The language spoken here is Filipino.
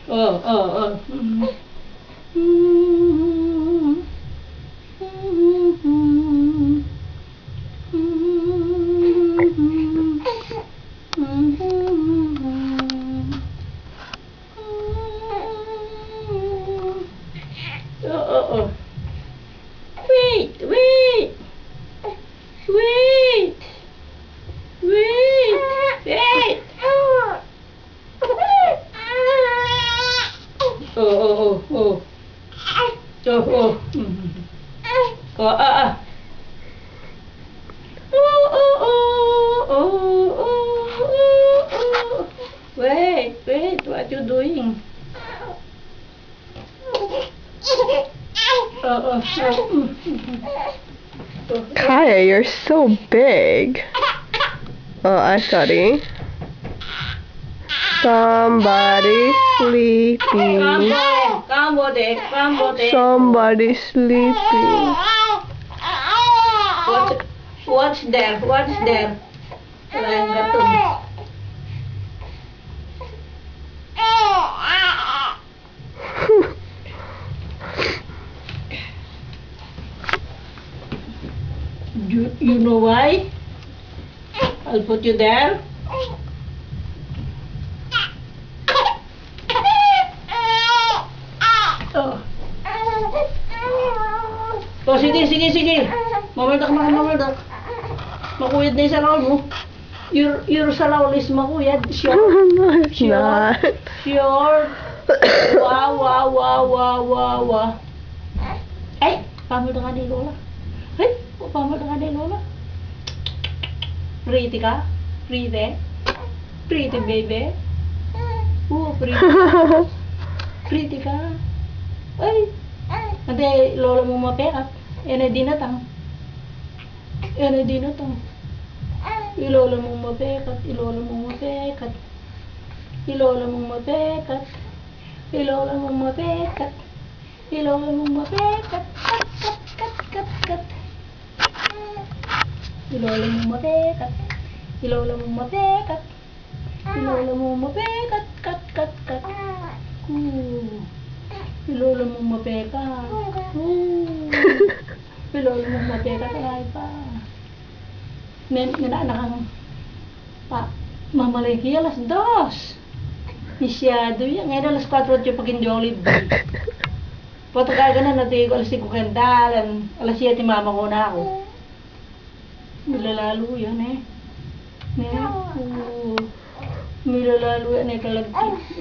Oh, oh, oh. Oh. Wait, wait. Wait. Wait. Wait. Oh. Oh. Oh, Oh. Wait, what you doing? Kaya, you're so big. Oh, I'm sorry. Somebody's sleeping. Somebody's sleeping. What's there? Wala yung gatong. You know why? I'll put you there. Oh. Oh, sige. Mamaldak. Makuyad na yung salaw mo. Your salaw is makuyad. Short. Wow. Ay, pamaldak ka ni Lola. Pamaldak ka ni Lola. Pretty ka? Pretty baby. Pretty ka. Ay. Ate, Lola mo mapekat. Yan ay dinatang. Ilola mong mapekat. Ay pa. Nanakang pa. Mamalaki alas 2. Masyado yan. Ngayon alas 4 yung pag hindi ako libre. Pagkaga na natin ko alas 5 kandalan. Alas 7 mama ko na ako. Milalalo yan eh. Milalalo yan eh kalagkit.